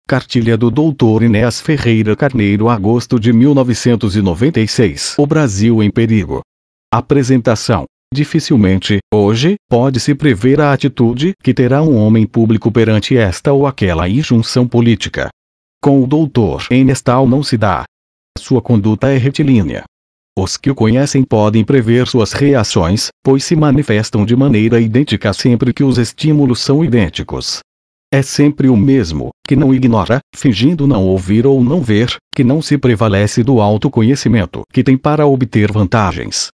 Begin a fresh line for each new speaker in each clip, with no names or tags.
Cartilha do Dr. Enéas Ferreira Carneiro, agosto de 1996. O Brasil em perigo. Apresentação. Dificilmente, hoje, pode-se prever a atitude que terá um homem público perante esta ou aquela injunção política. Com o Dr. Enéas tal não se dá. Sua conduta é retilínea. Os que o conhecem podem prever suas reações, pois se manifestam de maneira idêntica sempre que os estímulos são idênticos. É sempre o mesmo, que não ignora, fingindo não ouvir ou não ver, que não se prevalece do autoconhecimento que tem para obter vantagens.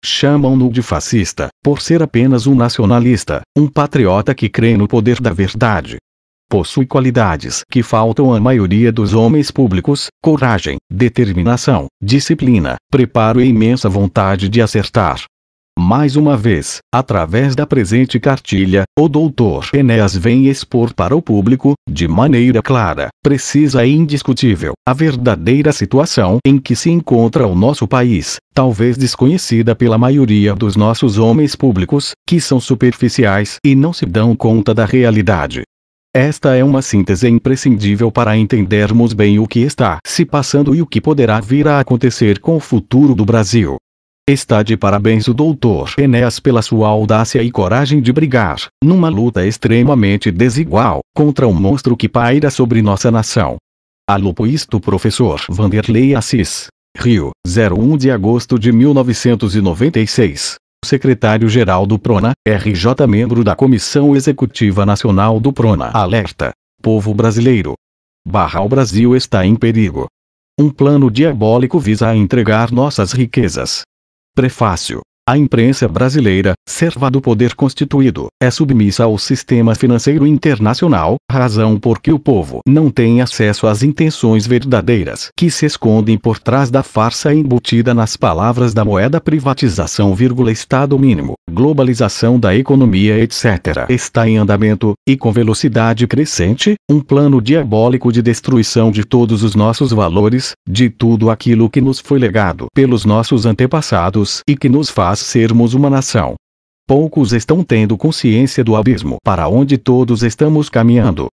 Chamam-no de fascista, por ser apenas um nacionalista, um patriota que crê no poder da verdade. Possui qualidades que faltam à maioria dos homens públicos: coragem, determinação, disciplina, preparo e imensa vontade de acertar. Mais uma vez, através da presente cartilha, o Dr. Enéas vem expor para o público, de maneira clara, precisa e indiscutível, a verdadeira situação em que se encontra o nosso país, talvez desconhecida pela maioria dos nossos homens públicos, que são superficiais e não se dão conta da realidade. Esta é uma síntese imprescindível para entendermos bem o que está se passando e o que poderá vir a acontecer com o futuro do Brasil. Está de parabéns o Dr. Enéas pela sua audácia e coragem de brigar, numa luta extremamente desigual, contra o monstro que paira sobre nossa nação. Alupo isto Professor Vanderlei Assis. Rio, 01 de agosto de 1996. Secretário-Geral do PRONA, RJ, membro da Comissão Executiva Nacional do PRONA. Alerta. Povo brasileiro. O Brasil está em perigo. Um plano diabólico visa a entregar nossas riquezas. Prefácio. A imprensa brasileira, serva do poder constituído, é submissa ao sistema financeiro internacional, razão por que o povo não tem acesso às intenções verdadeiras que se escondem por trás da farsa embutida nas palavras da moeda: privatização, Estado mínimo, globalização da economia, etc. Está em andamento, e com velocidade crescente, um plano diabólico de destruição de todos os nossos valores, de tudo aquilo que nos foi legado pelos nossos antepassados e que nos faz sermos uma nação. Poucos estão tendo consciência do abismo para onde todos estamos caminhando.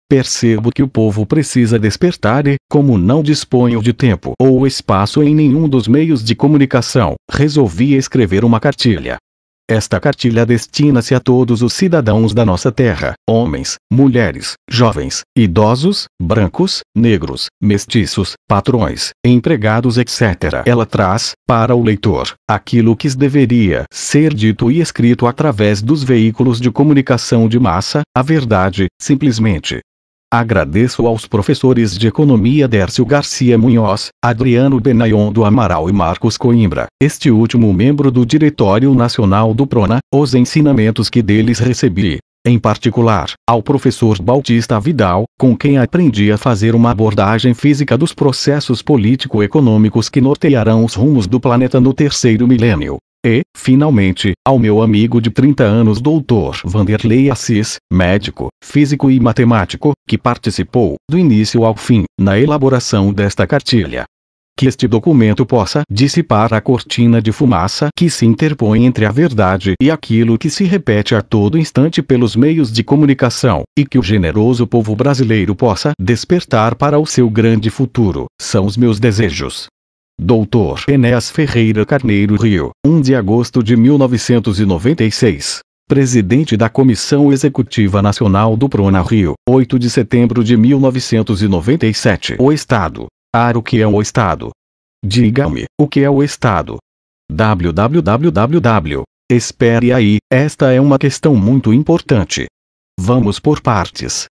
Percebo que o povo precisa despertar e, como não disponho de tempo ou espaço em nenhum dos meios de comunicação, resolvi escrever uma cartilha. Esta cartilha destina-se a todos os cidadãos da nossa terra, homens, mulheres, jovens, idosos, brancos, negros, mestiços, patrões, empregados, etc. Ela traz, para o leitor, aquilo que deveria ser dito e escrito através dos veículos de comunicação de massa, a verdade, simplesmente. Agradeço aos professores de Economia Dércio Garcia Munhoz, Adriano Benayon do Amaral e Marcos Coimbra, este último membro do Diretório Nacional do PRONA, os ensinamentos que deles recebi. Em particular, ao professor Bautista Vidal, com quem aprendi a fazer uma abordagem física dos processos político-econômicos que nortearão os rumos do planeta no terceiro milênio. E, finalmente, ao meu amigo de 30 anos Dr. Vanderlei Assis, médico, físico e matemático, que participou, do início ao fim, na elaboração desta cartilha. Que este documento possa dissipar a cortina de fumaça que se interpõe entre a verdade e aquilo que se repete a todo instante pelos meios de comunicação, e que o generoso povo brasileiro possa despertar para o seu grande futuro, são os meus desejos. Dr. Enéas Ferreira Carneiro, Rio, 1 de agosto de 1996. Presidente da Comissão Executiva Nacional do PRONA, Rio, 8 de setembro de 1997. O Estado. O que é o Estado? Diga-me, o que é o Estado? www. Espere aí, esta é uma questão muito importante. Vamos por partes.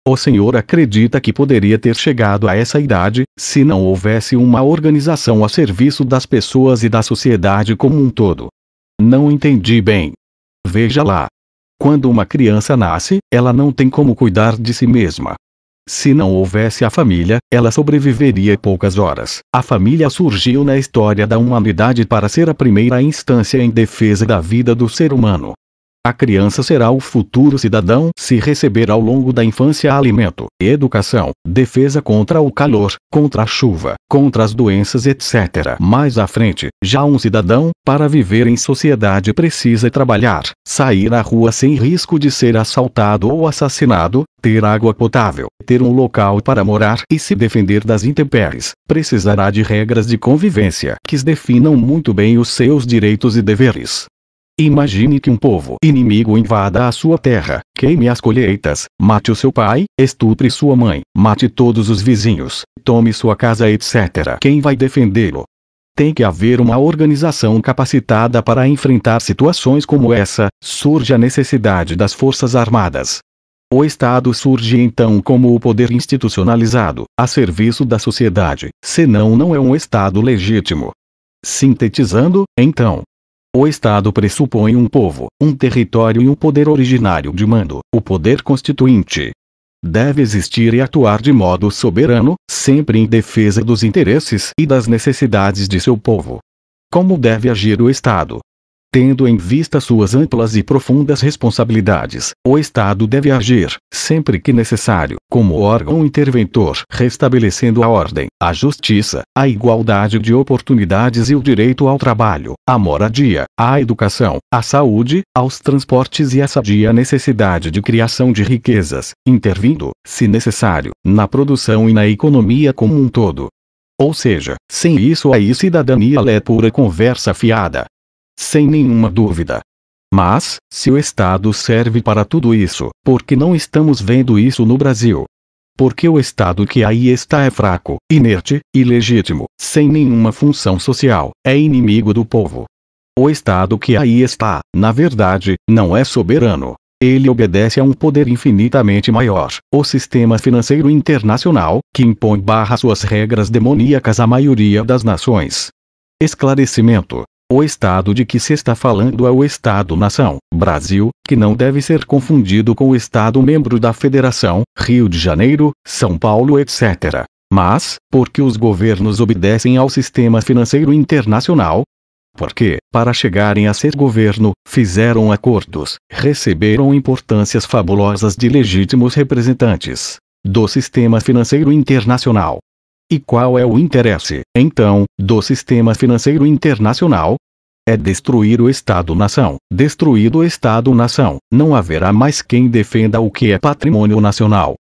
O senhor acredita que poderia ter chegado a essa idade, se não houvesse uma organização a serviço das pessoas e da sociedade como um todo? Não entendi bem. Veja lá. Quando uma criança nasce, ela não tem como cuidar de si mesma. Se não houvesse a família, ela sobreviveria poucas horas. A família surgiu na história da humanidade para ser a primeira instância em defesa da vida do ser humano. A criança será o futuro cidadão se receber ao longo da infância alimento, educação, defesa contra o calor, contra a chuva, contra as doenças, etc. Mais à frente, já um cidadão, para viver em sociedade, precisa trabalhar, sair à rua sem risco de ser assaltado ou assassinado, ter água potável, ter um local para morar e se defender das intempéries. Precisará de regras de convivência que definam muito bem os seus direitos e deveres. Imagine que um povo inimigo invada a sua terra, queime as colheitas, mate o seu pai, estupre sua mãe, mate todos os vizinhos, tome sua casa, etc. Quem vai defendê-lo? Tem que haver uma organização capacitada para enfrentar situações como essa. Surge a necessidade das Forças Armadas. O Estado surge então como o poder institucionalizado, a serviço da sociedade, senão não é um Estado legítimo. Sintetizando, então, o Estado pressupõe um povo, um território e um poder originário de mando, o poder constituinte. Deve existir e atuar de modo soberano, sempre em defesa dos interesses e das necessidades de seu povo. Como deve agir o Estado? Tendo em vista suas amplas e profundas responsabilidades, o Estado deve agir, sempre que necessário, como órgão interventor, restabelecendo a ordem, a justiça, a igualdade de oportunidades e o direito ao trabalho, à moradia, à educação, à saúde, aos transportes e a sadia necessidade de criação de riquezas, intervindo, se necessário, na produção e na economia como um todo. Ou seja, sem isso a cidadania é pura conversa fiada. Sem nenhuma dúvida. Mas, se o Estado serve para tudo isso, por que não estamos vendo isso no Brasil? Porque o Estado que aí está é fraco, inerte, ilegítimo, sem nenhuma função social, é inimigo do povo. O Estado que aí está, na verdade, não é soberano. Ele obedece a um poder infinitamente maior, o sistema financeiro internacional, que impõe suas regras demoníacas à maioria das nações. Esclarecimento. O Estado de que se está falando é o Estado-nação, Brasil, que não deve ser confundido com o Estado membro da Federação, Rio de Janeiro, São Paulo, etc. Mas, porque os governos obedecem ao sistema financeiro internacional? Porque, para chegarem a ser governo, fizeram acordos, receberam importâncias fabulosas de legítimos representantes do sistema financeiro internacional. E qual é o interesse, então, do sistema financeiro internacional? É destruir o Estado-nação. Destruído o Estado-nação, não haverá mais quem defenda o que é patrimônio nacional.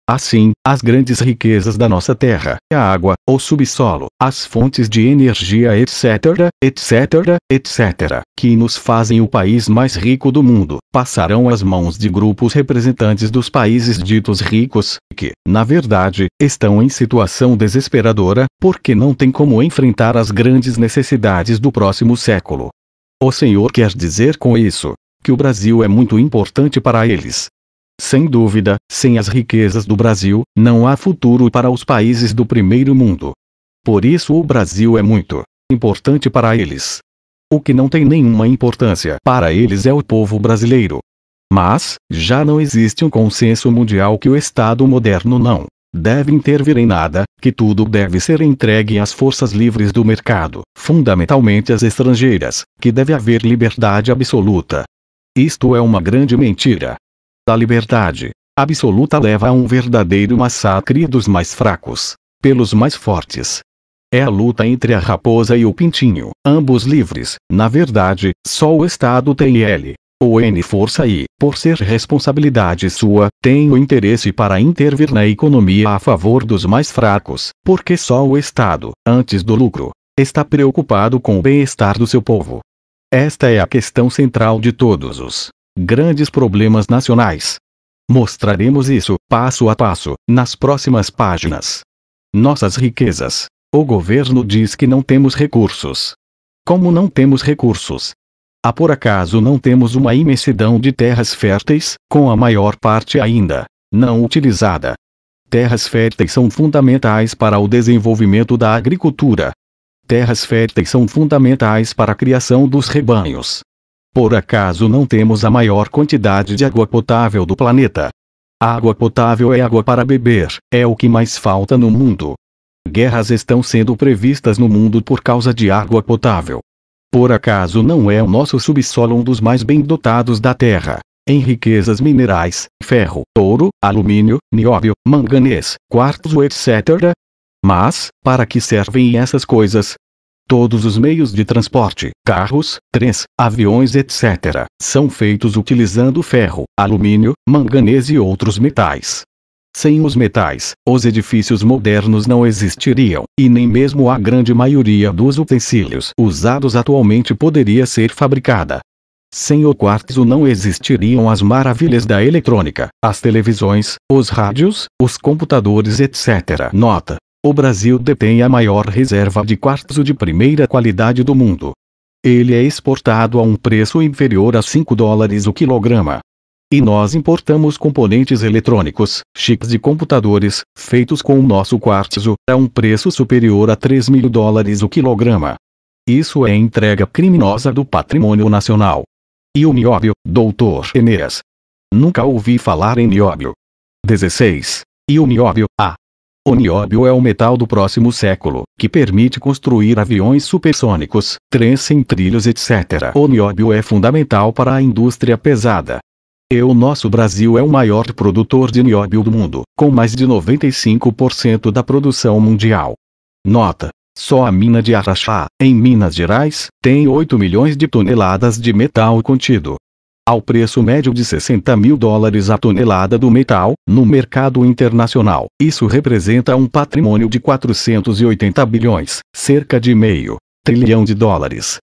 Assim, as grandes riquezas da nossa terra, a água, o subsolo, as fontes de energia, etc., etc., etc., que nos fazem o país mais rico do mundo, passarão às mãos de grupos representantes dos países ditos ricos, que, na verdade, estão em situação desesperadora, porque não têm como enfrentar as grandes necessidades do próximo século. O senhor quer dizer com isso que o Brasil é muito importante para eles. Sem dúvida, sem as riquezas do Brasil, não há futuro para os países do primeiro mundo. Por isso o Brasil é muito importante para eles. O que não tem nenhuma importância para eles é o povo brasileiro. Mas, já não existe um consenso mundial que o Estado moderno não deve intervir em nada, que tudo deve ser entregue às forças livres do mercado, fundamentalmente às estrangeiras, que deve haver liberdade absoluta. Isto é uma grande mentira. A liberdade absoluta leva a um verdadeiro massacre dos mais fracos, pelos mais fortes. É a luta entre a raposa e o pintinho, ambos livres. Na verdade, só o Estado tem ou N força e, por ser responsabilidade sua, tem o interesse para intervir na economia a favor dos mais fracos, porque só o Estado, antes do lucro, está preocupado com o bem-estar do seu povo. Esta é a questão central de todos os grandes problemas nacionais. Mostraremos isso, passo a passo, nas próximas páginas. Nossas riquezas. O governo diz que não temos recursos. Como não temos recursos? Por acaso não temos uma imensidão de terras férteis, com a maior parte ainda não utilizada? Terras férteis são fundamentais para o desenvolvimento da agricultura. Terras férteis são fundamentais para a criação dos rebanhos. Por acaso não temos a maior quantidade de água potável do planeta? A água potável é água para beber, é o que mais falta no mundo. Guerras estão sendo previstas no mundo por causa de água potável. Por acaso não é o nosso subsolo um dos mais bem dotados da Terra? Em riquezas minerais, ferro, ouro, alumínio, nióbio, manganês, quartzo, etc. Mas, para que servem essas coisas? Todos os meios de transporte, carros, trens, aviões, etc., são feitos utilizando ferro, alumínio, manganês e outros metais. Sem os metais, os edifícios modernos não existiriam, e nem mesmo a grande maioria dos utensílios usados atualmente poderia ser fabricada. Sem o quartzo não existiriam as maravilhas da eletrônica, as televisões, os rádios, os computadores, etc. Nota: o Brasil detém a maior reserva de quartzo de primeira qualidade do mundo. Ele é exportado a um preço inferior a $5 o quilograma. E nós importamos componentes eletrônicos, chips de computadores, feitos com o nosso quartzo, a um preço superior a $3 mil o quilograma. Isso é entrega criminosa do patrimônio nacional. E o nióbio, Dr. Enéas? Nunca ouvi falar em nióbio. 16. E o nióbio, O nióbio é o metal do próximo século, que permite construir aviões supersônicos, trens sem trilhos, etc. O nióbio é fundamental para a indústria pesada. E o nosso Brasil é o maior produtor de nióbio do mundo, com mais de 95% da produção mundial. Nota: só a mina de Araxá, em Minas Gerais, tem 8 milhões de toneladas de metal contido. Ao preço médio de $60 mil a tonelada do metal, no mercado internacional, isso representa um patrimônio de 480 bilhões, cerca de meio trilhão de dólares.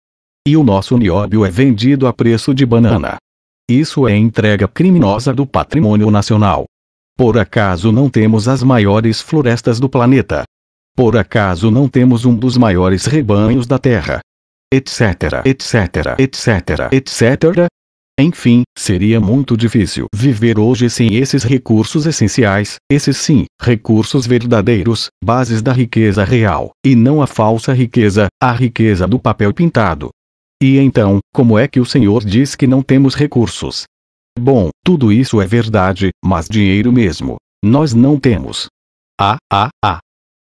E o nosso nióbio é vendido a preço de banana. Isso é entrega criminosa do patrimônio nacional. Por acaso não temos as maiores florestas do planeta? Por acaso não temos um dos maiores rebanhos da Terra? Etc, etc, etc, etc. Enfim, seria muito difícil viver hoje sem esses recursos essenciais, esses sim, recursos verdadeiros, bases da riqueza real, e não a falsa riqueza, a riqueza do papel pintado. E então, como é que o Senhor diz que não temos recursos? Bom, tudo isso é verdade, mas dinheiro mesmo, nós não temos.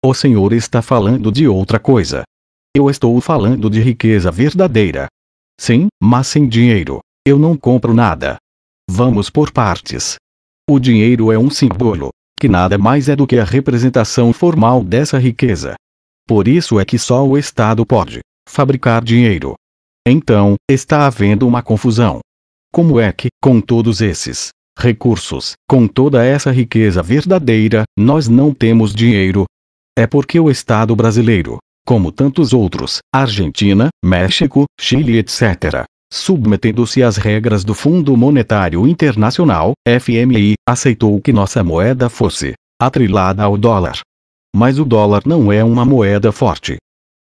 O Senhor está falando de outra coisa. Eu estou falando de riqueza verdadeira. Sim, mas sem dinheiro, eu não compro nada. Vamos por partes. O dinheiro é um símbolo, que nada mais é do que a representação formal dessa riqueza. Por isso é que só o Estado pode fabricar dinheiro. Então, está havendo uma confusão. Como é que, com todos esses recursos, com toda essa riqueza verdadeira, nós não temos dinheiro? É porque o Estado brasileiro, como tantos outros, Argentina, México, Chile, etc., submetendo-se às regras do Fundo Monetário Internacional, FMI, aceitou que nossa moeda fosse atrelada ao dólar. Mas o dólar não é uma moeda forte.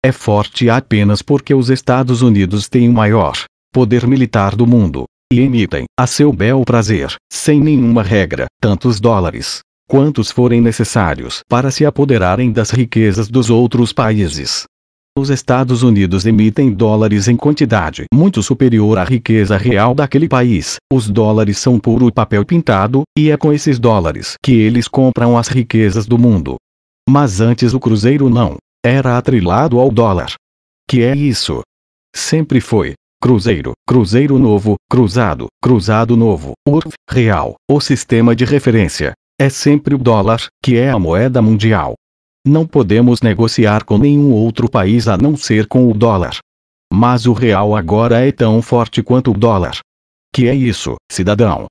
É forte apenas porque os Estados Unidos têm o maior poder militar do mundo, e emitem, a seu bel prazer, sem nenhuma regra, tantos dólares quantos forem necessários para se apoderarem das riquezas dos outros países. Os Estados Unidos emitem dólares em quantidade muito superior à riqueza real daquele país. Os dólares são puro papel pintado, e é com esses dólares que eles compram as riquezas do mundo. Mas antes o cruzeiro não era atrelado ao dólar. Que é isso? Sempre foi cruzeiro, cruzeiro novo, cruzado, cruzado novo, URV, real. O sistema de referência é sempre o dólar, que é a moeda mundial. Não podemos negociar com nenhum outro país a não ser com o dólar. Mas o real agora é tão forte quanto o dólar. Que é isso, cidadão?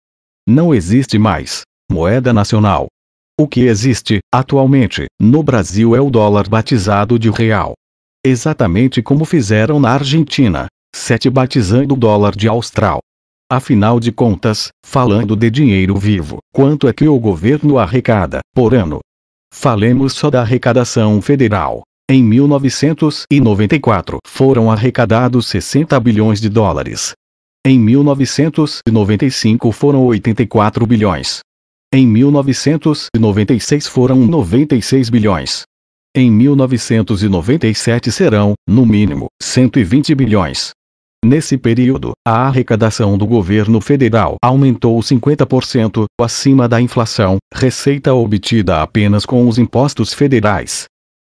Não existe mais moeda nacional. O que existe, atualmente, no Brasil é o dólar batizado de real. Exatamente como fizeram na Argentina, batizando o dólar de austral. Afinal de contas, falando de dinheiro vivo, quanto é que o governo arrecada por ano? Falemos só da arrecadação federal. Em 1994 foram arrecadados 60 bilhões de dólares. Em 1995 foram 84 bilhões. Em 1996 foram 96 bilhões. Em 1997 serão, no mínimo, 120 bilhões. Nesse período, a arrecadação do governo federal aumentou 50% acima da inflação, receita obtida apenas com os impostos federais.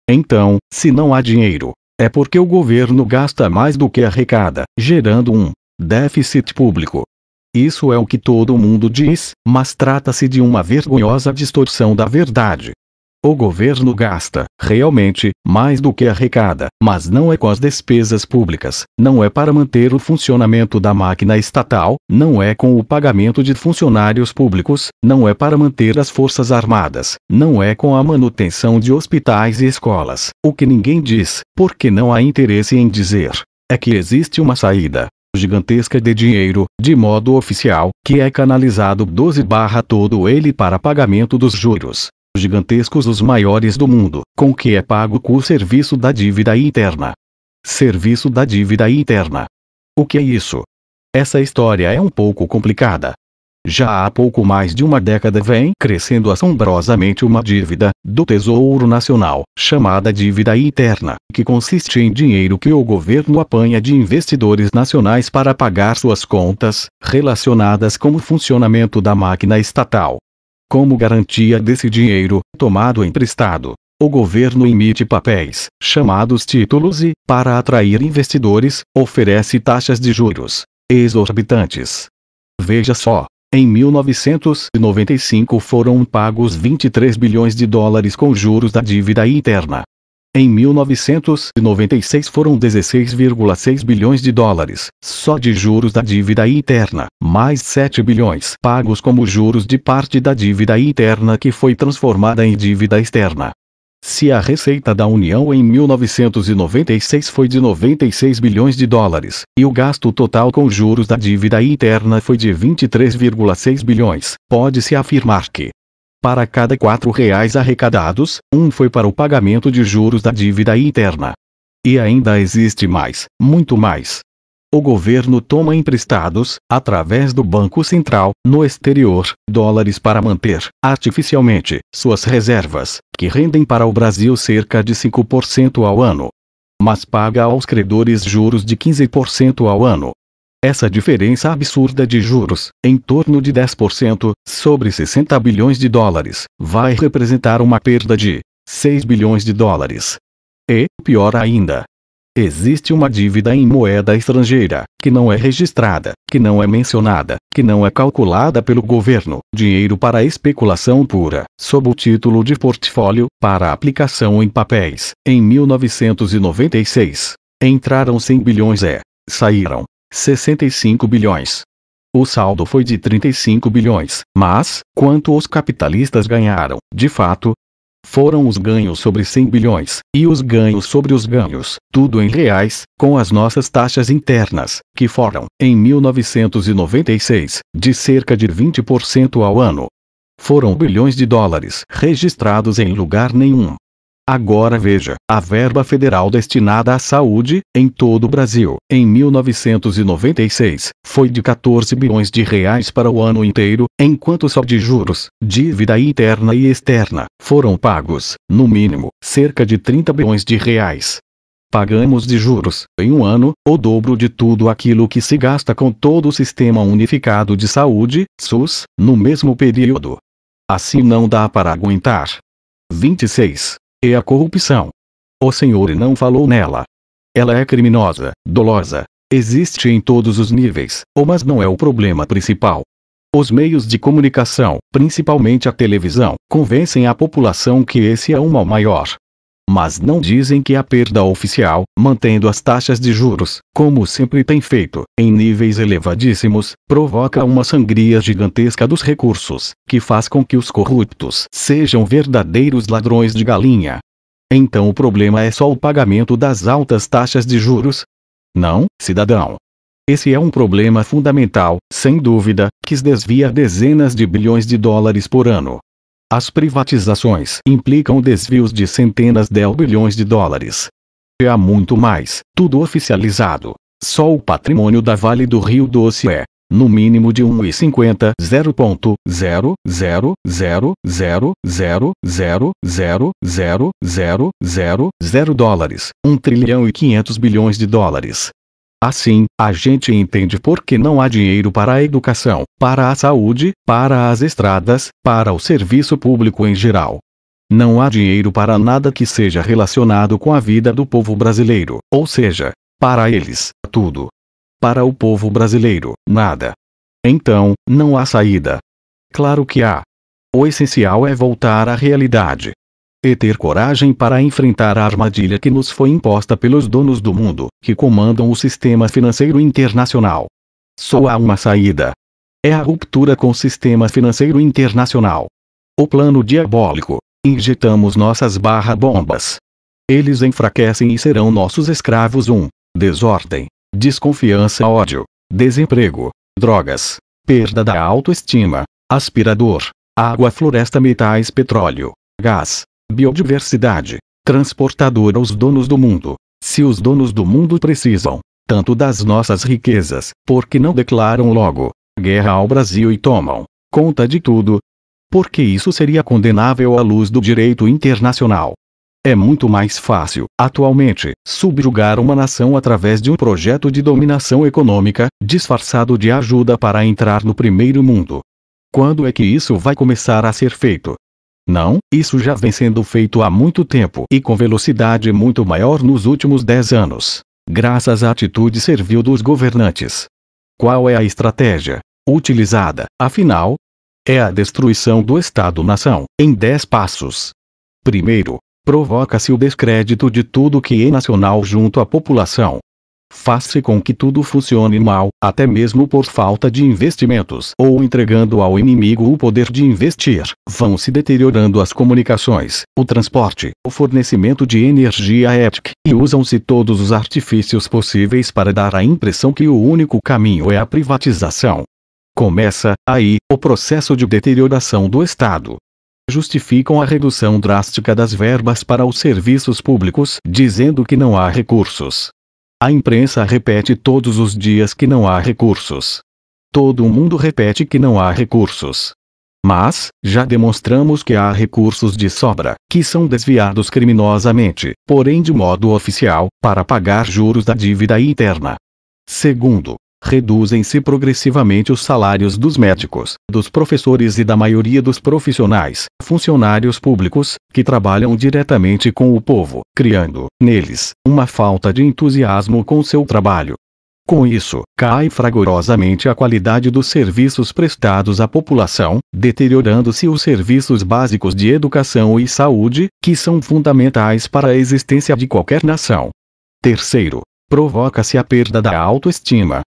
Então, se não há dinheiro, É porque o governo gasta mais do que arrecada, gerando um déficit público. Isso é o que todo mundo diz, mas trata-se de uma vergonhosa distorção da verdade. O governo gasta, realmente, mais do que arrecada, mas não é com as despesas públicas, não é para manter o funcionamento da máquina estatal, não é com o pagamento de funcionários públicos, não é para manter as forças armadas, não é com a manutenção de hospitais e escolas. O que ninguém diz, porque não há interesse em dizer, é que existe uma saída gigantesca de dinheiro, de modo oficial, que é canalizado 12 todo ele para pagamento dos juros gigantescos, os maiores do mundo, com que é pago o serviço da dívida interna. Serviço da dívida interna. O que é isso? Essa história é um pouco complicada. Já há pouco mais de uma década vem crescendo assombrosamente uma dívida do Tesouro Nacional, chamada dívida interna, que consiste em dinheiro que o governo apanha de investidores nacionais para pagar suas contas, relacionadas com o funcionamento da máquina estatal. Como garantia desse dinheiro, tomado emprestado, o governo emite papéis, chamados títulos e, para atrair investidores, oferece taxas de juros exorbitantes. Veja só, em 1995 foram pagos 23 bilhões de dólares com juros da dívida interna. Em 1996 foram 16,6 bilhões de dólares, só de juros da dívida interna, mais 7 bilhões pagos como juros de parte da dívida interna que foi transformada em dívida externa. Se a receita da União em 1996 foi de 96 bilhões de dólares, e o gasto total com juros da dívida interna foi de 23,6 bilhões, pode-se afirmar que, para cada R$ arrecadados, um foi para o pagamento de juros da dívida interna. E ainda existe mais, muito mais. O governo toma emprestados, através do Banco Central, no exterior, dólares para manter, artificialmente, suas reservas, que rendem para o Brasil cerca de 5% ao ano. Mas paga aos credores juros de 15% ao ano. Essa diferença absurda de juros, em torno de 10%, sobre 60 bilhões de dólares, vai representar uma perda de 6 bilhões de dólares. E, pior ainda, existe uma dívida em moeda estrangeira, que não é registrada, que não é mencionada, que não é calculada pelo governo, dinheiro para especulação pura, sob o título de portfólio, para aplicação em papéis. Em 1996, entraram 100 bilhões e saíram 65 bilhões. O saldo foi de 35 bilhões, mas, quanto os capitalistas ganharam, de fato, foram os ganhos sobre 100 bilhões, e os ganhos sobre os ganhos, tudo em reais, com as nossas taxas internas, que foram, em 1996, de cerca de 20% ao ano. Foram bilhões de dólares registrados em lugar nenhum. Agora veja, a verba federal destinada à saúde, em todo o Brasil, em 1996, foi de 14 bilhões de reais para o ano inteiro, enquanto só de juros, dívida interna e externa, foram pagos, no mínimo, cerca de 30 bilhões de reais. Pagamos de juros, em um ano, o dobro de tudo aquilo que se gasta com todo o Sistema Unificado de Saúde, SUS, no mesmo período. Assim não dá para aguentar. 26. E a corrupção. O senhor não falou nela. Ela é criminosa, dolosa. Existe em todos os níveis, mas não é o problema principal. Os meios de comunicação, principalmente a televisão, convencem a população que esse é o mal maior. Mas não dizem que a perda oficial, mantendo as taxas de juros, como sempre tem feito, em níveis elevadíssimos, provoca uma sangria gigantesca dos recursos, que faz com que os corruptos sejam verdadeiros ladrões de galinha. Então o problema é só o pagamento das altas taxas de juros? Não, cidadão. Esse é um problema fundamental, sem dúvida, que desvia dezenas de bilhões de dólares por ano. As privatizações implicam desvios de centenas de bilhões de dólares. E há muito mais, tudo oficializado. Só o patrimônio da Vale do Rio Doce é, no mínimo de 1,50 dólares, 1 trilhão e 500 bilhões de dólares. Assim, a gente entende por que não há dinheiro para a educação, para a saúde, para as estradas, para o serviço público em geral. Não há dinheiro para nada que seja relacionado com a vida do povo brasileiro, ou seja, para eles, tudo. Para o povo brasileiro, nada. Então, não há saída. Claro que há. O essencial é voltar à realidade. E ter coragem para enfrentar a armadilha que nos foi imposta pelos donos do mundo, que comandam o sistema financeiro internacional. Só há uma saída. É a ruptura com o sistema financeiro internacional. O plano diabólico. Injetamos nossas bombas. Eles enfraquecem e serão nossos escravos. Desordem, desconfiança, ódio, desemprego, drogas, perda da autoestima, aspirador, água, floresta, metais, petróleo, gás, biodiversidade, transportador aos donos do mundo. Se os donos do mundo precisam tanto das nossas riquezas, por que não declaram logo guerra ao Brasil e tomam conta de tudo? Porque isso seria condenável à luz do direito internacional. É muito mais fácil, atualmente, subjugar uma nação através de um projeto de dominação econômica, disfarçado de ajuda para entrar no primeiro mundo. Quando é que isso vai começar a ser feito? Não, isso já vem sendo feito há muito tempo e com velocidade muito maior nos últimos 10 anos, graças à atitude servil dos governantes. Qual é a estratégia utilizada, afinal? É a destruição do Estado-nação, em 10 passos. Primeiro, provoca-se o descrédito de tudo que é nacional junto à população. Faz-se com que tudo funcione mal, até mesmo por falta de investimentos ou entregando ao inimigo o poder de investir. Vão se deteriorando as comunicações, o transporte, o fornecimento de energia elétrica, e usam-se todos os artifícios possíveis para dar a impressão que o único caminho é a privatização. Começa, aí, o processo de deterioração do Estado. Justificam a redução drástica das verbas para os serviços públicos, dizendo que não há recursos. A imprensa repete todos os dias que não há recursos. Todo mundo repete que não há recursos. Mas, já demonstramos que há recursos de sobra, que são desviados criminosamente, porém de modo oficial, para pagar juros da dívida interna. Segundo, reduzem-se progressivamente os salários dos médicos, dos professores e da maioria dos profissionais, funcionários públicos, que trabalham diretamente com o povo, criando, neles, uma falta de entusiasmo com seu trabalho. Com isso, cai fragorosamente a qualidade dos serviços prestados à população, deteriorando-se os serviços básicos de educação e saúde, que são fundamentais para a existência de qualquer nação. Terceiro, provoca-se a perda da autoestima.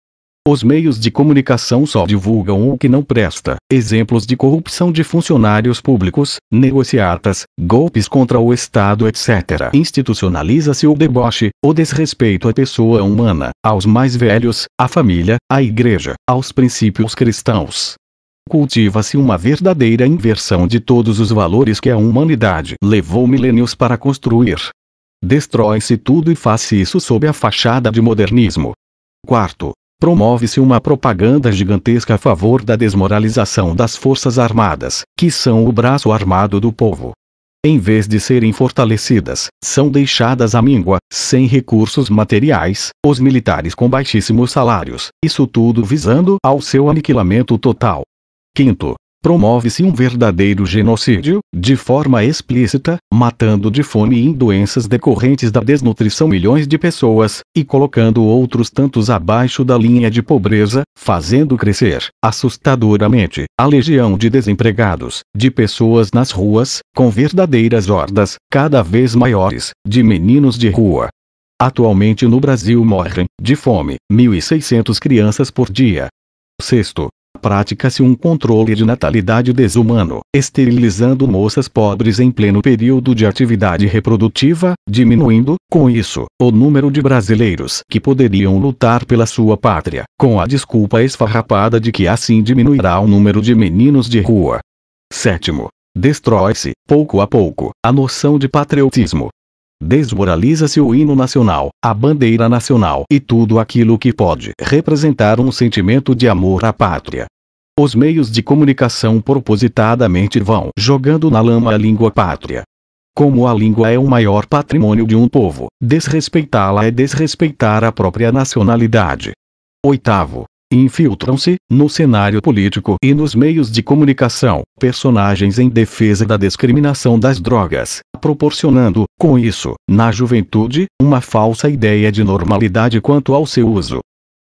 Os meios de comunicação só divulgam o que não presta, exemplos de corrupção de funcionários públicos, negociatas, golpes contra o Estado, etc. Institucionaliza-se o deboche, o desrespeito à pessoa humana, aos mais velhos, à família, à igreja, aos princípios cristãos. Cultiva-se uma verdadeira inversão de todos os valores que a humanidade levou milênios para construir. Destrói-se tudo e faz-se isso sob a fachada de modernismo. Quarto, promove-se uma propaganda gigantesca a favor da desmoralização das Forças Armadas, que são o braço armado do povo. Em vez de serem fortalecidas, são deixadas à míngua, sem recursos materiais, os militares com baixíssimos salários, isso tudo visando ao seu aniquilamento total. Quinto, promove-se um verdadeiro genocídio, de forma explícita, matando de fome e em doenças decorrentes da desnutrição milhões de pessoas, e colocando outros tantos abaixo da linha de pobreza, fazendo crescer, assustadoramente, a legião de desempregados, de pessoas nas ruas, com verdadeiras hordas, cada vez maiores, de meninos de rua. Atualmente no Brasil morrem, de fome, 1.600 crianças por dia. Sexto, pratica-se um controle de natalidade desumano, esterilizando moças pobres em pleno período de atividade reprodutiva, diminuindo, com isso, o número de brasileiros que poderiam lutar pela sua pátria, com a desculpa esfarrapada de que assim diminuirá o número de meninos de rua. Sétimo, destrói-se, pouco a pouco, a noção de patriotismo. Desmoraliza-se o hino nacional, a bandeira nacional e tudo aquilo que pode representar um sentimento de amor à pátria. Os meios de comunicação propositadamente vão jogando na lama a língua pátria. Como a língua é o maior patrimônio de um povo, desrespeitá-la é desrespeitar a própria nacionalidade. Oitavo, Infiltram-se, no cenário político e nos meios de comunicação, personagens em defesa da discriminação das drogas, proporcionando, com isso, na juventude, uma falsa ideia de normalidade quanto ao seu uso.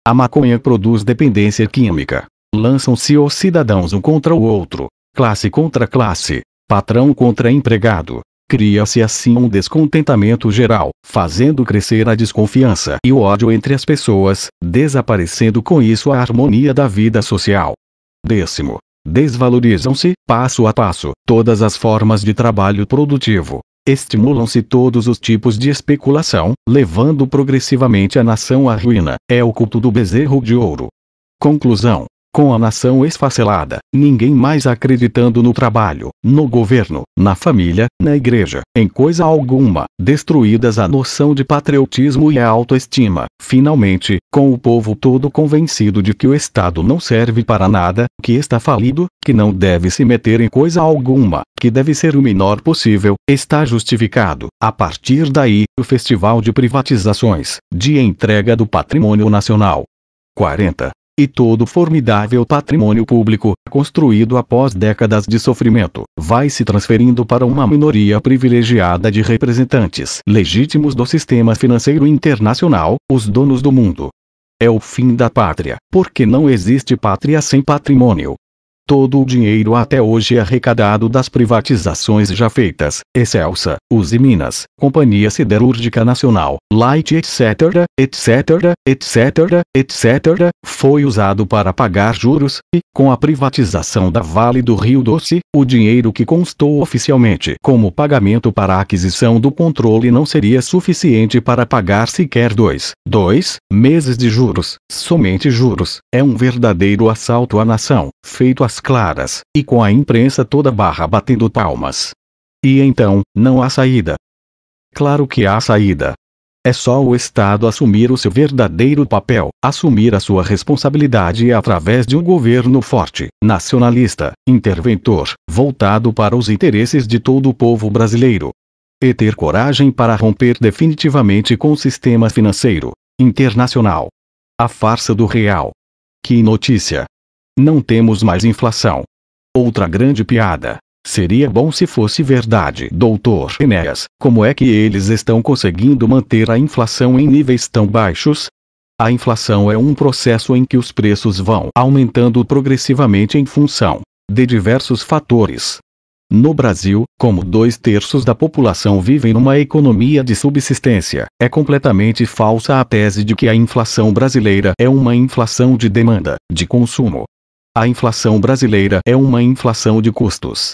A maconha produz dependência química. Lançam-se os cidadãos um contra o outro, classe contra classe, patrão contra empregado. Cria-se assim um descontentamento geral, fazendo crescer a desconfiança e o ódio entre as pessoas, desaparecendo com isso a harmonia da vida social. 10º. Desvalorizam-se, passo a passo, todas as formas de trabalho produtivo. Estimulam-se todos os tipos de especulação, levando progressivamente a nação à ruína. É o culto do bezerro de ouro. Conclusão. Com a nação esfacelada, ninguém mais acreditando no trabalho, no governo, na família, na igreja, em coisa alguma, destruídas a noção de patriotismo e a autoestima, finalmente, com o povo todo convencido de que o Estado não serve para nada, que está falido, que não deve se meter em coisa alguma, que deve ser o menor possível, está justificado, a partir daí, o festival de privatizações, de entrega do patrimônio nacional. 40. E todo formidável patrimônio público, construído após décadas de sofrimento, vai se transferindo para uma minoria privilegiada de representantes legítimos do sistema financeiro internacional, os donos do mundo. É o fim da pátria, porque não existe pátria sem patrimônio. Todo o dinheiro até hoje arrecadado das privatizações já feitas, Excelsa, Uzi Minas, Companhia Siderúrgica Nacional, Light etc., etc., etc., etc., foi usado para pagar juros, e, com a privatização da Vale do Rio Doce, o dinheiro que constou oficialmente como pagamento para a aquisição do controle não seria suficiente para pagar sequer dois meses de juros, somente juros. É um verdadeiro assalto à nação, feito às claras, e com a imprensa toda batendo palmas. E então, não há saída. Claro que há saída. É só o Estado assumir o seu verdadeiro papel, assumir a sua responsabilidade através de um governo forte, nacionalista, interventor, voltado para os interesses de todo o povo brasileiro. E ter coragem para romper definitivamente com o sistema financeiro internacional. A farsa do real. Que notícia! Não temos mais inflação. Outra grande piada. Seria bom se fosse verdade, doutor Enéas. Como é que eles estão conseguindo manter a inflação em níveis tão baixos? A inflação é um processo em que os preços vão aumentando progressivamente em função de diversos fatores. No Brasil, como 2/3 da população vivem numa economia de subsistência, é completamente falsa a tese de que a inflação brasileira é uma inflação de demanda, de consumo. A inflação brasileira é uma inflação de custos.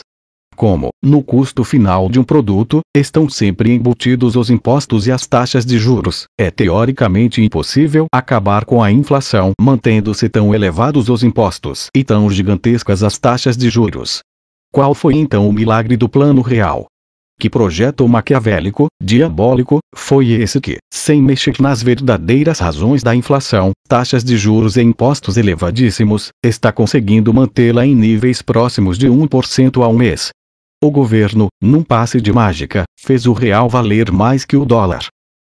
Como, no custo final de um produto, estão sempre embutidos os impostos e as taxas de juros, é teoricamente impossível acabar com a inflação mantendo-se tão elevados os impostos e tão gigantescas as taxas de juros. Qual foi então o milagre do Plano Real? Que projeto maquiavélico, diabólico, foi esse que, sem mexer nas verdadeiras razões da inflação, taxas de juros e impostos elevadíssimos, está conseguindo mantê-la em níveis próximos de 1% ao mês? O governo, num passe de mágica, fez o real valer mais que o dólar.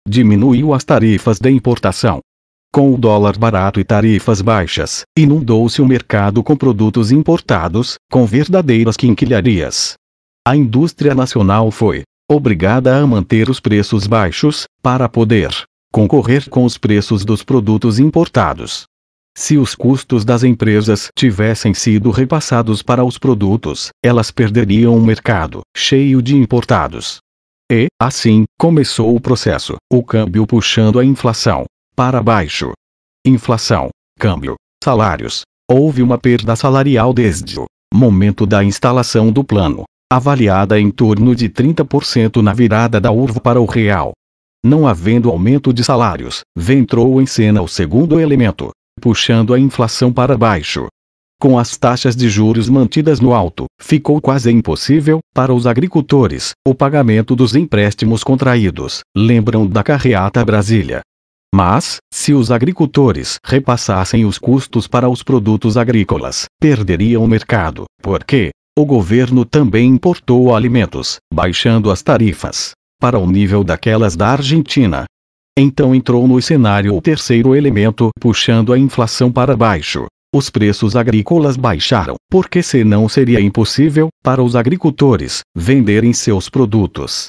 Diminuiu as tarifas de importação. Com o dólar barato e tarifas baixas, inundou-se o mercado com produtos importados, com verdadeiras quinquilharias. A indústria nacional foi obrigada a manter os preços baixos, para poder concorrer com os preços dos produtos importados. Se os custos das empresas tivessem sido repassados para os produtos, elas perderiam um mercado cheio de importados. E, assim, começou o processo, o câmbio puxando a inflação para baixo. Inflação, câmbio, salários. Houve uma perda salarial desde o momento da instalação do plano, avaliada em torno de 30% na virada da URV para o real. Não havendo aumento de salários, entrou em cena o segundo elemento, puxando a inflação para baixo. Com as taxas de juros mantidas no alto, ficou quase impossível, para os agricultores, o pagamento dos empréstimos contraídos. Lembram da carreata Brasília? Mas, se os agricultores repassassem os custos para os produtos agrícolas, perderiam o mercado, porque o governo também importou alimentos, baixando as tarifas para o nível daquelas da Argentina. Então entrou no cenário o terceiro elemento puxando a inflação para baixo. Os preços agrícolas baixaram, porque senão seria impossível para os agricultores venderem seus produtos.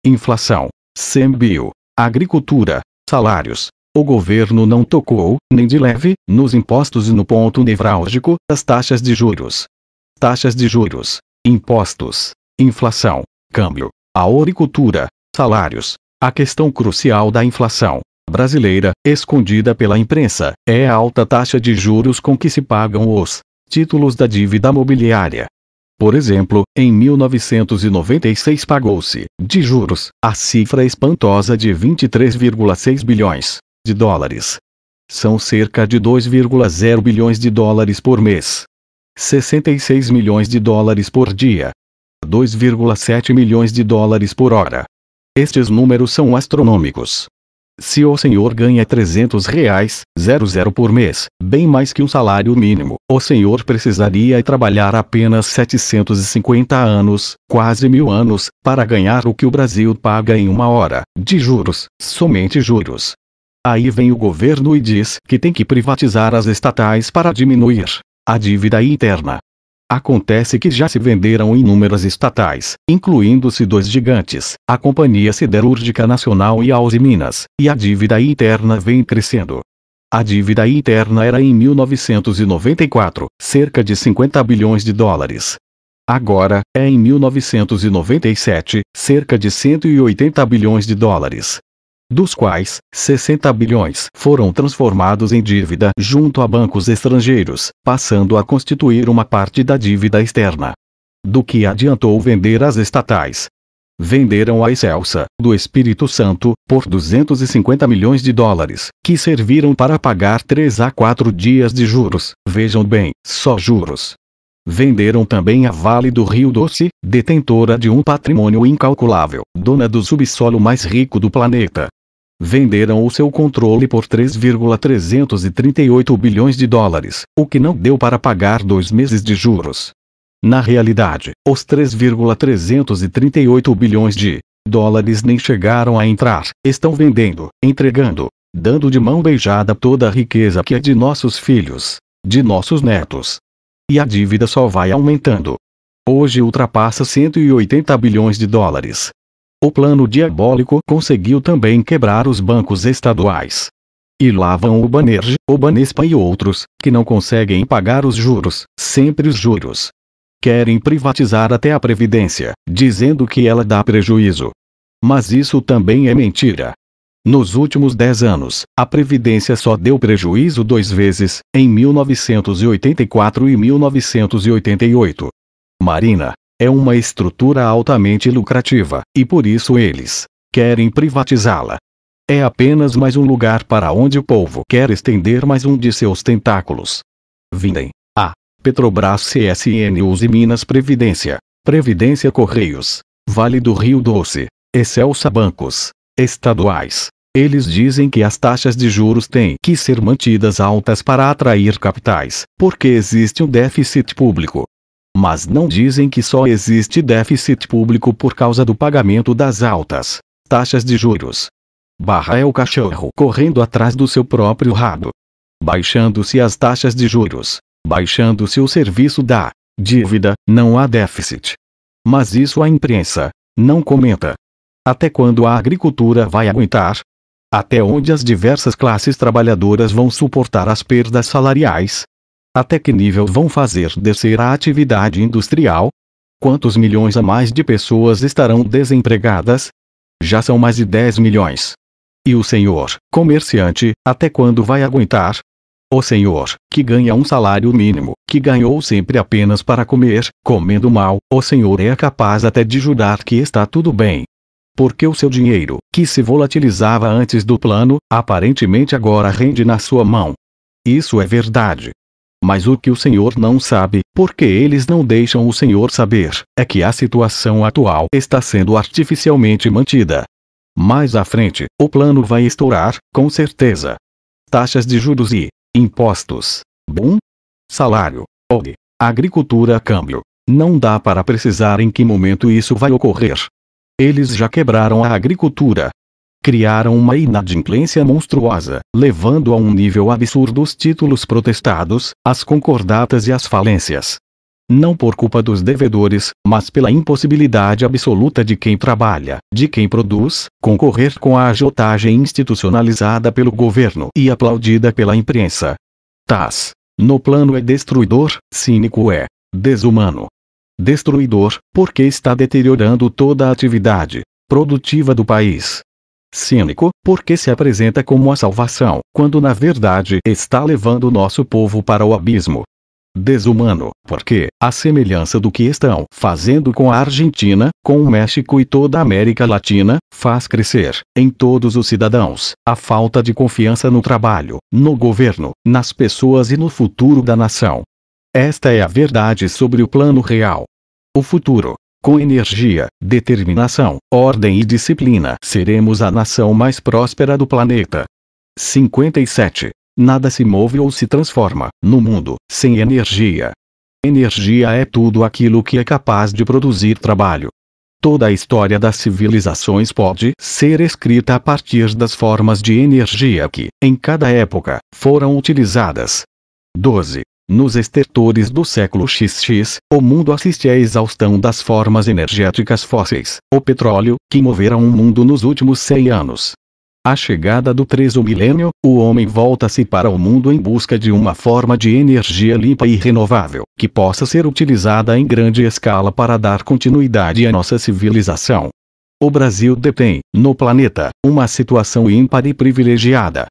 Inflação, CMBio, agricultura, salários. O governo não tocou, nem de leve, nos impostos e no ponto nevrálgico, as taxas de juros. Taxas de juros, impostos, inflação, câmbio, a agricultura, salários. A questão crucial da inflação brasileira, escondida pela imprensa, é a alta taxa de juros com que se pagam os títulos da dívida mobiliária. Por exemplo, em 1996 pagou-se, de juros, a cifra espantosa de 23,6 bilhões de dólares. São cerca de 2,0 bilhões de dólares por mês. 66 milhões de dólares por dia. 2,7 milhões de dólares por hora. Estes números são astronômicos. Se o senhor ganha R$300,00 por mês, bem mais que um salário mínimo, o senhor precisaria trabalhar apenas 750 anos, quase 1000 anos, para ganhar o que o Brasil paga em uma hora, de juros, somente juros. Aí vem o governo e diz que tem que privatizar as estatais para diminuir a dívida interna. Acontece que já se venderam inúmeras estatais, incluindo-se 2 gigantes, a Companhia Siderúrgica Nacional e a Uzi Minas, e a dívida interna vem crescendo. A dívida interna era em 1994, cerca de 50 bilhões de dólares. Agora, é em 1997, cerca de 180 bilhões de dólares. Dos quais, 60 bilhões foram transformados em dívida junto a bancos estrangeiros, passando a constituir uma parte da dívida externa. Do que adiantou vender as estatais? Venderam a Excelsa, do Espírito Santo, por 250 milhões de dólares, que serviram para pagar 3 a 4 dias de juros, vejam bem, só juros. Venderam também a Vale do Rio Doce, detentora de um patrimônio incalculável, dona do subsolo mais rico do planeta. Venderam o seu controle por 3,338 bilhões de dólares, o que não deu para pagar 2 meses de juros. Na realidade, os 3,338 bilhões de dólares nem chegaram a entrar, estão vendendo, entregando, dando de mão beijada toda a riqueza que é de nossos filhos, de nossos netos. E a dívida só vai aumentando. Hoje ultrapassa 180 bilhões de dólares. O plano diabólico conseguiu também quebrar os bancos estaduais. E lá vão o Banerj, o Banespa e outros, que não conseguem pagar os juros, sempre os juros. Querem privatizar até a Previdência, dizendo que ela dá prejuízo. Mas isso também é mentira. Nos últimos 10 anos, a Previdência só deu prejuízo 2 vezes, em 1984 e 1988. Marina é uma estrutura altamente lucrativa, e por isso eles querem privatizá-la. É apenas mais um lugar para onde o povo quer estender mais um de seus tentáculos. Vendem a Petrobras, CSN, Uzi Minas, Previdência Correios, Vale do Rio Doce, Excelsa, bancos estaduais. Eles dizem que as taxas de juros têm que ser mantidas altas para atrair capitais, porque existe um déficit público. Mas não dizem que só existe déficit público por causa do pagamento das altas taxas de juros. É o cachorro correndo atrás do seu próprio rabo. Baixando-se as taxas de juros, baixando-se o serviço da dívida, não há déficit. Mas isso a imprensa não comenta. Até quando a agricultura vai aguentar? Até onde as diversas classes trabalhadoras vão suportar as perdas salariais? Até que nível vão fazer descer a atividade industrial? Quantos milhões a mais de pessoas estarão desempregadas? Já são mais de 10 milhões. E o senhor, comerciante, até quando vai aguentar? O senhor, que ganha um salário mínimo, que ganhou sempre apenas para comer, comendo mal, o senhor é capaz até de jurar que está tudo bem. Porque o seu dinheiro, que se volatilizava antes do plano, aparentemente agora rende na sua mão. Isso é verdade. Mas o que o senhor não sabe, porque eles não deixam o senhor saber, é que a situação atual está sendo artificialmente mantida. Mais à frente, o plano vai estourar, com certeza. Taxas de juros e impostos. Bom? Salário. OG. Agricultura, câmbio. Não dá para precisar em que momento isso vai ocorrer. Eles já quebraram a agricultura. criaram uma inadimplência monstruosa, levando a um nível absurdo os títulos protestados, as concordatas e as falências. Não por culpa dos devedores, mas pela impossibilidade absoluta de quem trabalha, de quem produz, concorrer com a agiotagem institucionalizada pelo governo e aplaudida pela imprensa. Tas. No plano é destruidor, cínico é desumano. Destruidor, porque está deteriorando toda a atividade produtiva do país. Cínico, porque se apresenta como a salvação, quando na verdade está levando o nosso povo para o abismo. Desumano, porque, à semelhança do que estão fazendo com a Argentina, com o México e toda a América Latina, faz crescer, em todos os cidadãos, a falta de confiança no trabalho, no governo, nas pessoas e no futuro da nação. Esta é a verdade sobre o plano real. O futuro. Com energia, determinação, ordem e disciplina, seremos a nação mais próspera do planeta. 57. Nada se move ou se transforma, no mundo, sem energia. Energia é tudo aquilo que é capaz de produzir trabalho. Toda a história das civilizações pode ser escrita a partir das formas de energia que, em cada época, foram utilizadas. 12. Nos estertores do século XX, o mundo assiste à exaustão das formas energéticas fósseis, o petróleo, que moveram o mundo nos últimos 100 anos. À chegada do terceiro milênio, o homem volta-se para o mundo em busca de uma forma de energia limpa e renovável, que possa ser utilizada em grande escala para dar continuidade à nossa civilização. O Brasil detém, no planeta, uma situação ímpar e privilegiada.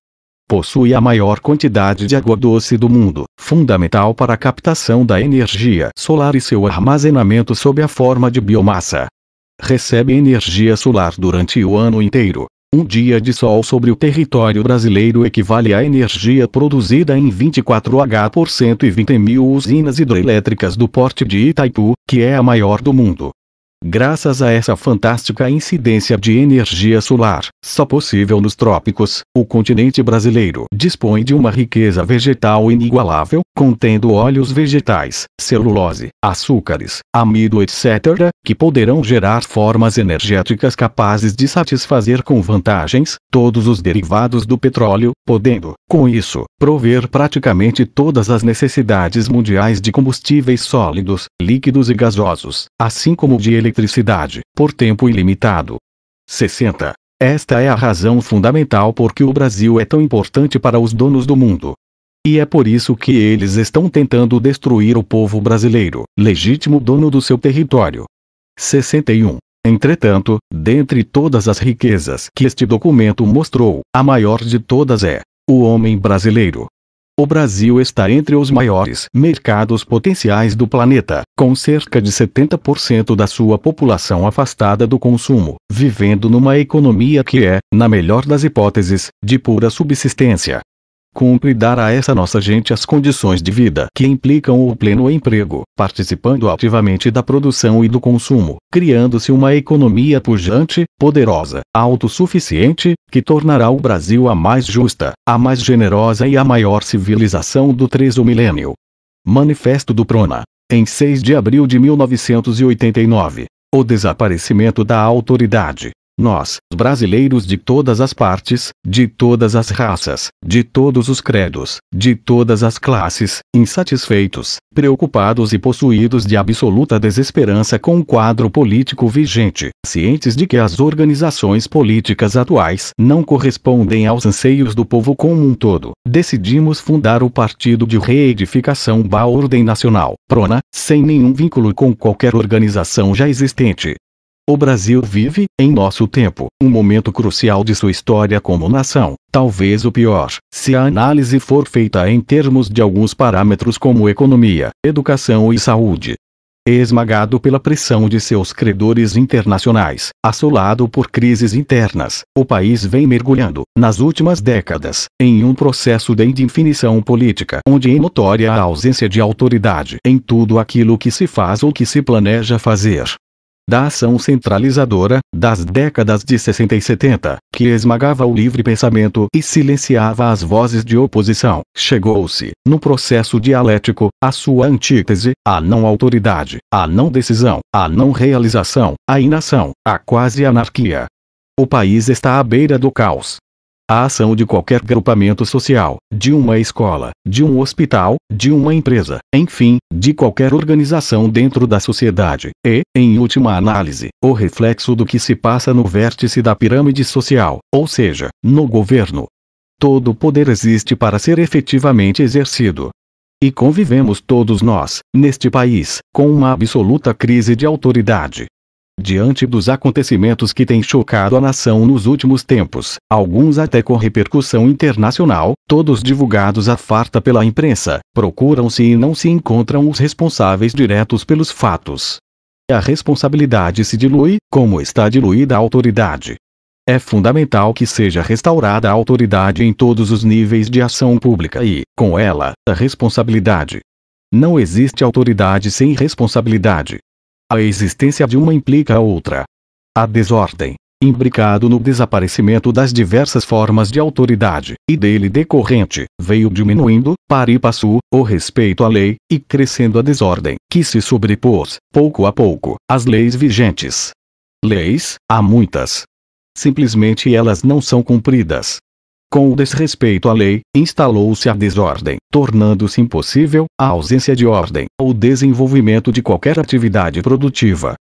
Possui a maior quantidade de água doce do mundo, fundamental para a captação da energia solar e seu armazenamento sob a forma de biomassa. Recebe energia solar durante o ano inteiro. Um dia de sol sobre o território brasileiro equivale à energia produzida em 24H por 120.000 usinas hidrelétricas do porte de Itaipu, que é a maior do mundo. Graças a essa fantástica incidência de energia solar, só possível nos trópicos, o continente brasileiro dispõe de uma riqueza vegetal inigualável, contendo óleos vegetais, celulose, açúcares, amido etc., que poderão gerar formas energéticas capazes de satisfazer com vantagens todos os derivados do petróleo, podendo, com isso, prover praticamente todas as necessidades mundiais de combustíveis sólidos, líquidos e gasosos, assim como de eletricidade, por tempo ilimitado. 60. Esta é a razão fundamental por que o Brasil é tão importante para os donos do mundo. E é por isso que eles estão tentando destruir o povo brasileiro, legítimo dono do seu território. 61. Entretanto, dentre todas as riquezas que este documento mostrou, a maior de todas é o homem brasileiro. O Brasil está entre os maiores mercados potenciais do planeta, com cerca de 70% da sua população afastada do consumo, vivendo numa economia que é, na melhor das hipóteses, de pura subsistência. Cumpre dar a essa nossa gente as condições de vida que implicam o pleno emprego, participando ativamente da produção e do consumo, criando-se uma economia pujante, poderosa, autossuficiente, que tornará o Brasil a mais justa, a mais generosa e a maior civilização do terceiro milênio. Manifesto do Prona. Em 6 de abril de 1989. O desaparecimento da autoridade. Nós, brasileiros de todas as partes, de todas as raças, de todos os credos, de todas as classes, insatisfeitos, preocupados e possuídos de absoluta desesperança com o quadro político vigente, cientes de que as organizações políticas atuais não correspondem aos anseios do povo como um todo, decidimos fundar o Partido de Reedificação da Ordem Nacional, PRONA, sem nenhum vínculo com qualquer organização já existente. O Brasil vive, em nosso tempo, um momento crucial de sua história como nação, talvez o pior, se a análise for feita em termos de alguns parâmetros como economia, educação e saúde. Esmagado pela pressão de seus credores internacionais, assolado por crises internas, o país vem mergulhando, nas últimas décadas, em um processo de indefinição política onde é notória a ausência de autoridade em tudo aquilo que se faz ou que se planeja fazer. Da ação centralizadora, das décadas de 60 e 70, que esmagava o livre pensamento e silenciava as vozes de oposição, chegou-se, no processo dialético, à sua antítese, a não autoridade, a não decisão, a não realização, a inação, a quase anarquia. O país está à beira do caos. A ação de qualquer agrupamento social, de uma escola, de um hospital, de uma empresa, enfim, de qualquer organização dentro da sociedade, é, em última análise, o reflexo do que se passa no vértice da pirâmide social, ou seja, no governo. Todo o poder existe para ser efetivamente exercido. E convivemos todos nós, neste país, com uma absoluta crise de autoridade. Diante dos acontecimentos que têm chocado a nação nos últimos tempos, alguns até com repercussão internacional, todos divulgados à farta pela imprensa, procuram-se e não se encontram os responsáveis diretos pelos fatos. A responsabilidade se dilui, como está diluída a autoridade. É fundamental que seja restaurada a autoridade em todos os níveis de ação pública e, com ela, a responsabilidade. Não existe autoridade sem responsabilidade. A existência de uma implica a outra. A desordem, imbricado no desaparecimento das diversas formas de autoridade, e dele decorrente, veio diminuindo, pari passu, o respeito à lei, e crescendo a desordem, que se sobrepôs, pouco a pouco, às leis vigentes. Leis, há muitas. Simplesmente elas não são cumpridas. Com o desrespeito à lei, instalou-se a desordem, tornando-se impossível a ausência de ordem, o desenvolvimento de qualquer atividade produtiva.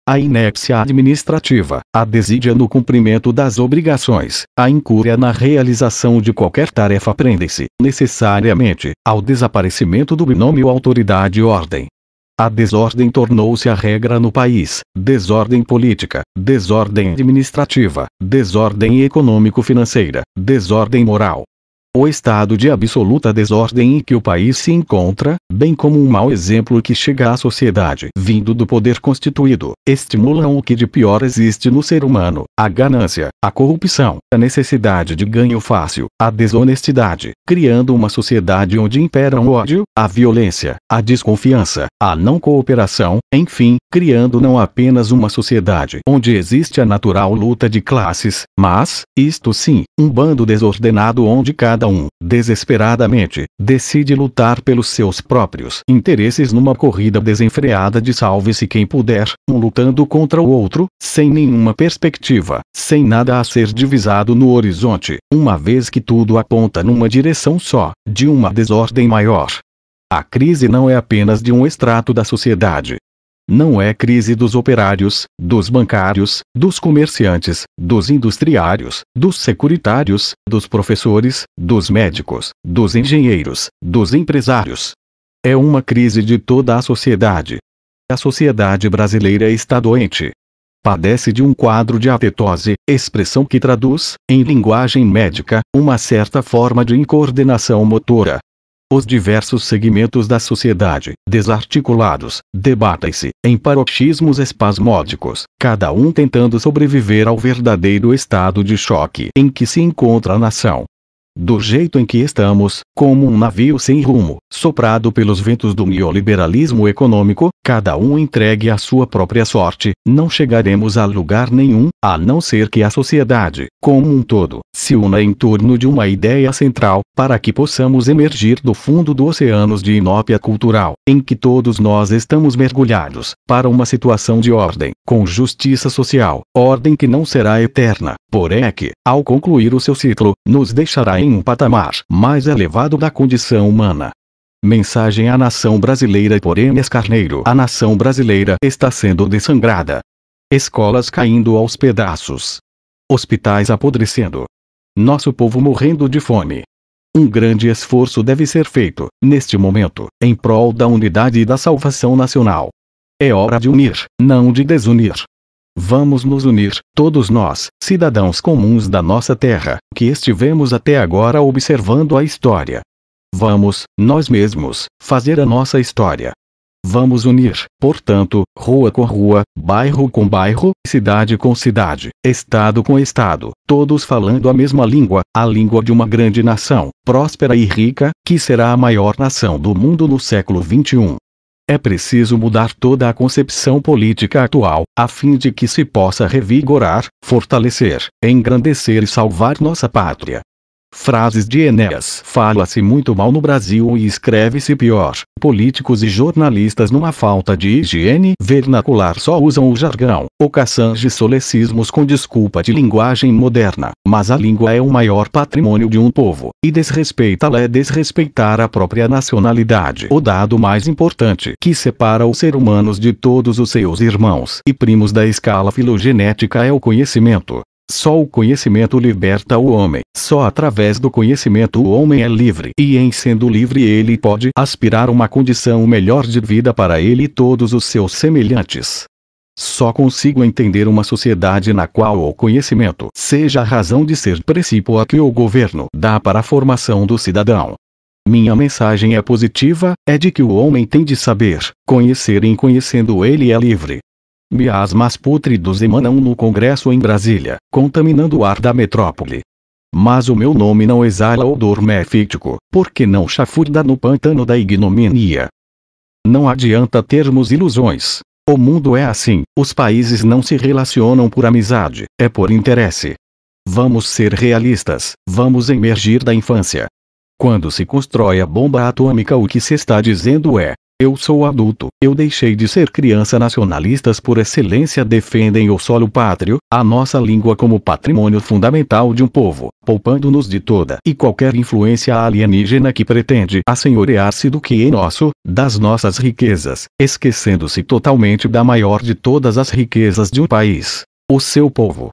A inépcia administrativa, a desídia no cumprimento das obrigações, a incúria na realização de qualquer tarefa prendem-se, necessariamente, ao desaparecimento do binômio autoridade-ordem. A desordem tornou-se a regra no país, desordem política, desordem administrativa, desordem econômico-financeira, desordem moral. O estado de absoluta desordem em que o país se encontra, bem como um mau exemplo que chega à sociedade vindo do poder constituído, estimulam o que de pior existe no ser humano, a ganância, a corrupção, a necessidade de ganho fácil, a desonestidade, criando uma sociedade onde imperam o ódio, a violência, a desconfiança, a não cooperação, enfim, criando não apenas uma sociedade onde existe a natural luta de classes, mas, isto sim, um bando desordenado onde cada um, desesperadamente, decide lutar pelos seus próprios interesses numa corrida desenfreada de salve-se quem puder, um lutando contra o outro, sem nenhuma perspectiva, sem nada a ser divisado no horizonte, uma vez que tudo aponta numa direção só, de uma desordem maior. A crise não é apenas de um extrato da sociedade. Não é crise dos operários, dos bancários, dos comerciantes, dos industriários, dos securitários, dos professores, dos médicos, dos engenheiros, dos empresários. É uma crise de toda a sociedade. A sociedade brasileira está doente. Padece de um quadro de atetose, expressão que traduz, em linguagem médica, uma certa forma de incoordenação motora. Os diversos segmentos da sociedade, desarticulados, debatem-se, em paroxismos espasmódicos, cada um tentando sobreviver ao verdadeiro estado de choque em que se encontra a nação. Do jeito em que estamos, como um navio sem rumo, soprado pelos ventos do neoliberalismo econômico, cada um entregue à sua própria sorte, não chegaremos a lugar nenhum, a não ser que a sociedade, como um todo, se una em torno de uma ideia central, para que possamos emergir do fundo do oceano de inópia cultural, em que todos nós estamos mergulhados, para uma situação de ordem, com justiça social, ordem que não será eterna, porém é que, ao concluir o seu ciclo, nos deixará em um patamar mais elevado da condição humana. Mensagem à nação brasileira por Enes Carneiro. A nação brasileira está sendo dessangrada. Escolas caindo aos pedaços. Hospitais apodrecendo. Nosso povo morrendo de fome. Um grande esforço deve ser feito, neste momento, em prol da unidade e da salvação nacional. É hora de unir, não de desunir. Vamos nos unir, todos nós, cidadãos comuns da nossa terra, que estivemos até agora observando a história. Vamos, nós mesmos, fazer a nossa história. Vamos unir, portanto, rua com rua, bairro com bairro, cidade com cidade, estado com estado, todos falando a mesma língua, a língua de uma grande nação, próspera e rica, que será a maior nação do mundo no século XXI. É preciso mudar toda a concepção política atual, a fim de que se possa revigorar, fortalecer, engrandecer e salvar nossa pátria. Frases de Enéas. Fala-se muito mal no Brasil e escreve-se pior. Políticos e jornalistas, numa falta de higiene vernacular, só usam o jargão, ou caçange solecismos com desculpa de linguagem moderna. Mas a língua é o maior patrimônio de um povo, e desrespeitá-la é desrespeitar a própria nacionalidade. O dado mais importante que separa os seres humanos de todos os seus irmãos e primos da escala filogenética é o conhecimento. Só o conhecimento liberta o homem. Só através do conhecimento o homem é livre. E em sendo livre ele pode aspirar uma condição melhor de vida para ele e todos os seus semelhantes. Só consigo entender uma sociedade na qual o conhecimento seja a razão de ser princípio a que o governo dá para a formação do cidadão. Minha mensagem é positiva, é de que o homem tem de saber, conhecer, e em conhecendo ele é livre. Miasmas pútridos emanam no Congresso em Brasília, contaminando o ar da metrópole. Mas o meu nome não exala odor mefítico, porque não chafurda no pântano da ignomínia. Não adianta termos ilusões. O mundo é assim, os países não se relacionam por amizade, é por interesse. Vamos ser realistas, vamos emergir da infância. Quando se constrói a bomba atômica, o que se está dizendo é: eu sou adulto, eu deixei de ser criança. Nacionalistas por excelência defendem o solo pátrio, a nossa língua como patrimônio fundamental de um povo, poupando-nos de toda e qualquer influência alienígena que pretende assenhorear-se do que é nosso, das nossas riquezas, esquecendo-se totalmente da maior de todas as riquezas de um país: o seu povo.